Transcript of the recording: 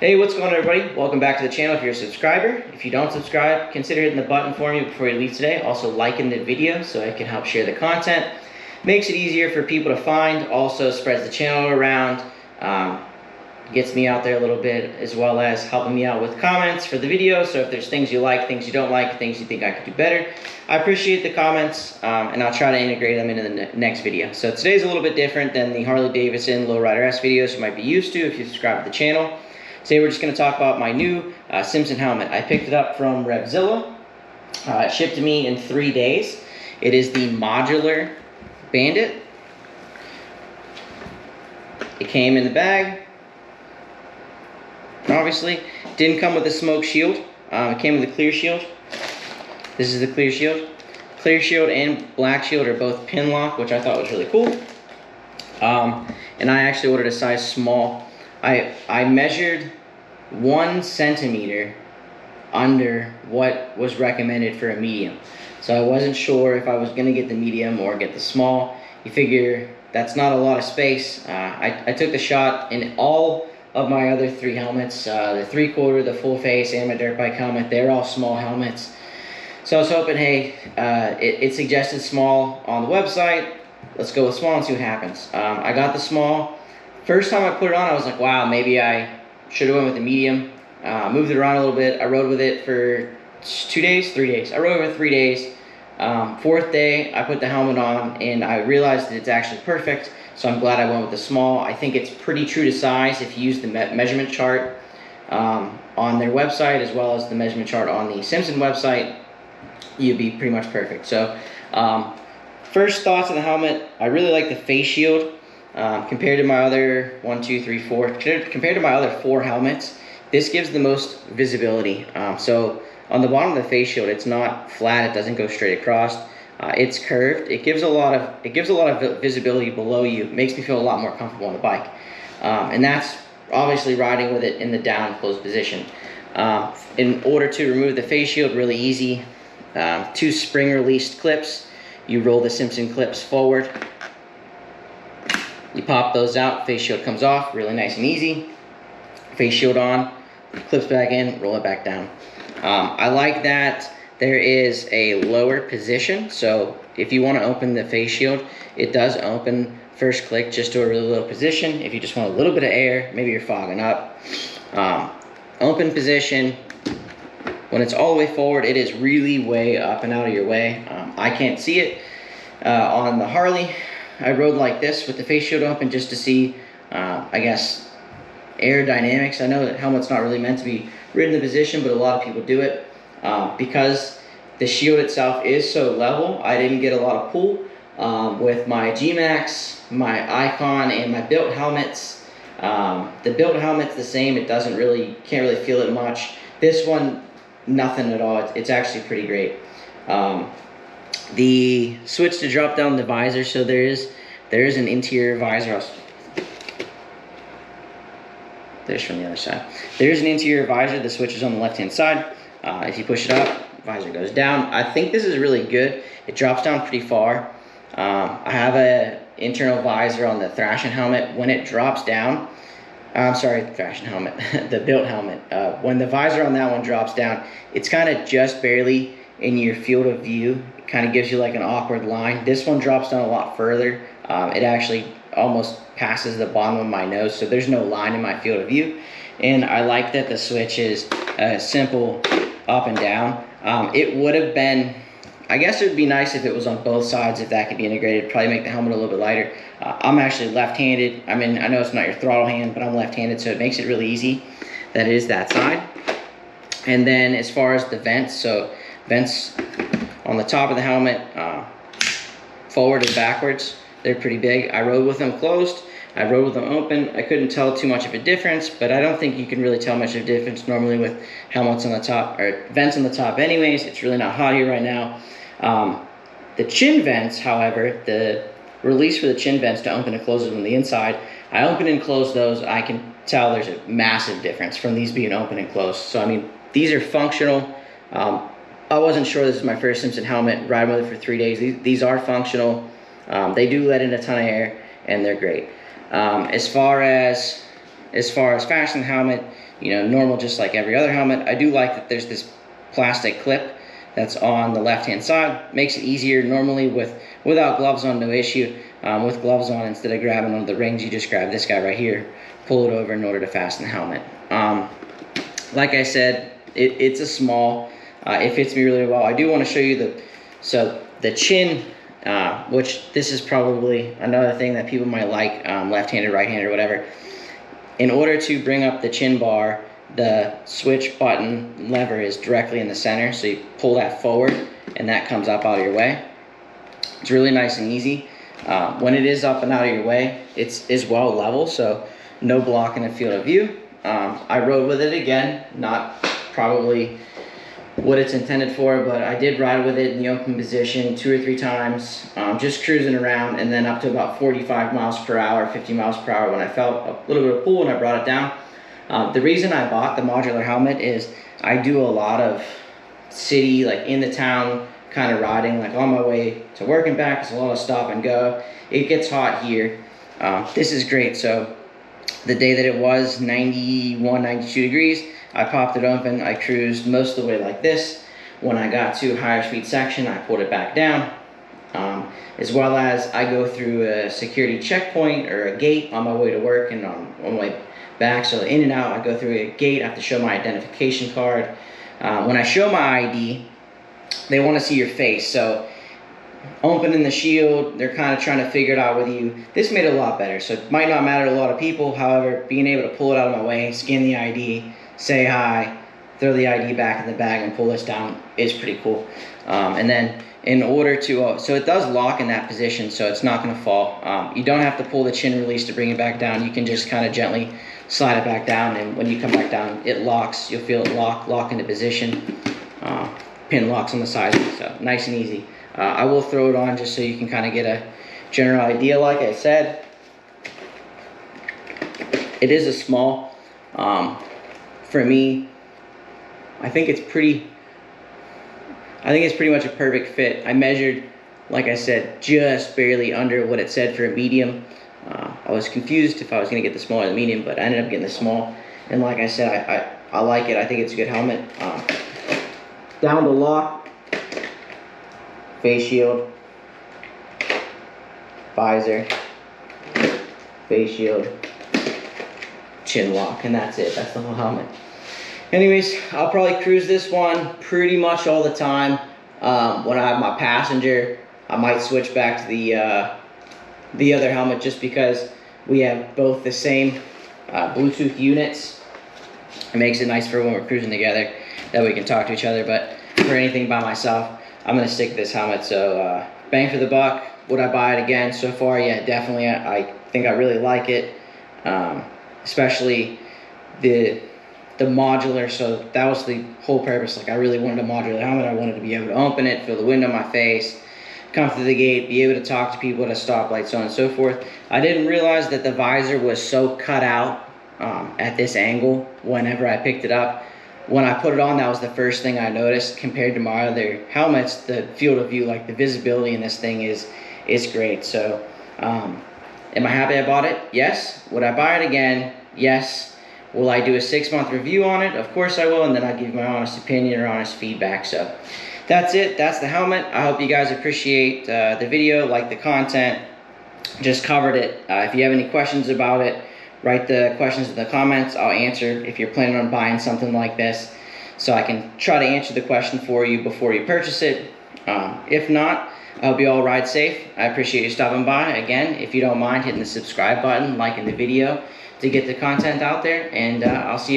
Hey, what's going on, everybody? Welcome back to the channel if you're a subscriber. If you don't subscribe, consider hitting the button for me before you leave today. Also, liking the video so I can help share the content. Makes it easier for people to find, also spreads the channel around, gets me out there a little bit, as well as helping me out with comments for the video. So if there's things you like, things you don't like, things you think I could do better, I appreciate the comments, and I'll try to integrate them into the next video. So today's a little bit different than the Harley Davidson Lowrider S videos you might be used to if you subscribe to the channel. Today we're just going to talk about my new Simpson helmet. I picked it up from Revzilla. It shipped to me in 3 days. It is the Modular Bandit. It came in the bag. Obviously, didn't come with a smoke shield. It came with a clear shield. This is the clear shield. Clear shield and black shield are both pin lock, which I thought was really cool. And I actually ordered a size small. I measured 1 centimeter under what was recommended for a medium. So I wasn't sure if I was going to get the medium or get the small. You figure that's not a lot of space. I took the shot in all of my other 3 helmets, the 3/4, the full face, and my dirt bike helmet. They're all small helmets. So I was hoping, hey, it suggested small on the website. Let's go with small and see what happens. I got the small. First time I put it on, I was like, wow, maybe I should have went with the medium. Moved it around a little bit. I rode with it for 2 days, 3 days. I rode with it 3 days. 4th day, I put the helmet on, and I realized that it's actually perfect. So I'm glad I went with the small. I think it's pretty true to size if you use the measurement chart on their website, as well as the measurement chart on the Simpson website. You'd be pretty much perfect. So first thoughts on the helmet, I really like the face shield. Compared to my other 1, 2, 3, 4, compared to my other 4 helmets, this gives the most visibility. So on the bottom of the face shield, it's not flat. It doesn't go straight across. It's curved. It gives a lot of visibility below you. It makes me feel a lot more comfortable on the bike, and that's obviously riding with it in the down closed position. In order to remove the face shield, really easy. 2 spring released clips. You roll the Simpson clips forward. You pop those out, face shield comes off, really nice and easy. Face shield on, clips back in, roll it back down. I like that there is a lower position, so if you want to open the face shield, it does open first click just to a really low position. If you just want a little bit of air, maybe you're fogging up. Open position, when it's all the way forward, it is really way up and out of your way. I can't see it on the Harley. I rode like this with the face shield open just to see, I guess, aerodynamics. I know that helmet's not really meant to be ridden in the position, but a lot of people do it. Because the shield itself is so level, I didn't get a lot of pull. With my G-Max, my Icon, and my built helmets, the built helmet's the same. It doesn't really, can't really feel it much. This one, nothing at all. It's actually pretty great. The switch to drop down the visor, so there is an interior visor. There's from the other side. There's an interior visor. The switch is on the left hand side. If you push it up, visor goes down. I think this is really good. It drops down pretty far. I have an internal visor on the Thrashing helmet. When it drops down, I'm sorry, Thrashing helmet, the built helmet. When the visor on that one drops down, it's kind of just barely in your field of view. It kind of gives you like an awkward line. This one drops down a lot further. It actually almost passes the bottom of my nose, so there's no line in my field of view. And I like that the switch is simple up and down. It would have been, I guess it would be nice if it was on both sides, if that could be integrated. Probably make the helmet a little bit lighter. I'm actually left-handed. I mean, I know it's not your throttle hand, but I'm left-handed, so it makes it really easy that it is that side. And then as far as the vents, so vents on the top of the helmet, forward and backwards, they're pretty big. I rode with them closed. I rode with them open. I couldn't tell too much of a difference, but I don't think you can really tell much of a difference normally with helmets on the top, or vents on the top anyways. It's really not hot here right now. The chin vents, however, the release for the chin vents to open and close them on the inside, I open and close those. I can tell there's a massive difference from these being open and closed. So I mean, these are functional. I wasn't sure. This is my first Simpson helmet, riding with it for 3 days. These are functional. They do let in a ton of air, and they're great. As far as as far as fasten the helmet, you know, normal just like every other helmet. I do like that there's this plastic clip that's on the left hand side. Makes it easier. Normally without gloves on, no issue. With gloves on, instead of grabbing one of the rings, you just grab this guy right here, pull it over in order to fasten the helmet. Like I said, it's a small. It fits me really well. I do want to show you the chin, which this is probably another thing that people might like, left-handed, right-handed, whatever. In order to bring up the chin bar, the switch button lever is directly in the center, so you pull that forward and that comes up out of your way. It's really nice and easy. When it is up and out of your way, it's well level, so no blocking the field of view. I rode with it again, not probably what it's intended for, but I did ride with it in the open position 2 or 3 times, just cruising around, and then up to about 45 miles per hour, 50 miles per hour when I felt a little bit of pull and I brought it down. The reason I bought the modular helmet is I do a lot of city, like in the town kind of riding, like on my way to work and back. It's a lot of stop and go. It gets hot here. This is great. So the day that it was 91, 92 degrees, I popped it open. I cruised most of the way like this. When I got to a higher speed section, I pulled it back down. As well as I go through a security checkpoint or a gate on my way to work and on my way back. So in and out, I go through a gate. I have to show my identification card. When I show my ID, they want to see your face. So opening the shield, they're kind of trying to figure it out with you. This made it a lot better. So it might not matter to a lot of people. However, being able to pull it out of my way, scan the ID, say hi, throw the ID back in the bag and pull this down is pretty cool. And then in order to, so it does lock in that position, so it's not going to fall. You don't have to pull the chin release to bring it back down. You can just kind of gently slide it back down, and when you come back down, it locks. You'll feel it lock into position. Pin locks on the sides, so nice and easy. I will throw it on just so you can kind of get a general idea. Like I said, it is a small. For me, I think it's pretty much a perfect fit. I measured, like I said, just barely under what it said for a medium. I was confused if I was going to get the small or the medium, but I ended up getting the small. And like I said, I like it. I think it's a good helmet. Down the lock, face shield, visor, face shield, chin lock, and that's it. That's the whole helmet. Anyways, I'll probably cruise this one pretty much all the time. When I have my passenger, I might switch back to the other helmet just because we have both the same Bluetooth units. It makes it nice for when we're cruising together that we can talk to each other. But for anything by myself, I'm gonna stick to this helmet. So bang for the buck. Would I buy it again? So far, yeah, definitely. I think I really like it, especially the modular. So that was the whole purpose. Like, I really wanted a modular helmet. I wanted to be able to open it, feel the wind on my face, come through the gate, be able to talk to people at a stoplight, so on and so forth. I didn't realize that the visor was so cut out at this angle whenever I picked it up. When I put it on, that was the first thing I noticed. Compared to my other helmets, the field of view, like the visibility in this thing is great. So am I happy I bought it? Yes. Would I buy it again? Yes. Will I do a 6-month review on it? Of course I will, and then I'll give my honest opinion or honest feedback. So that's it. That's the helmet. I hope you guys appreciate the video, like the content. Just covered it. If you have any questions about it, write the questions in the comments. I'll answer if you're planning on buying something like this, so I can try to answer the question for you before you purchase it. If not, I hope you all ride safe. I appreciate you stopping by. Again, if you don't mind hitting the subscribe button, liking the video to get the content out there, and I'll see you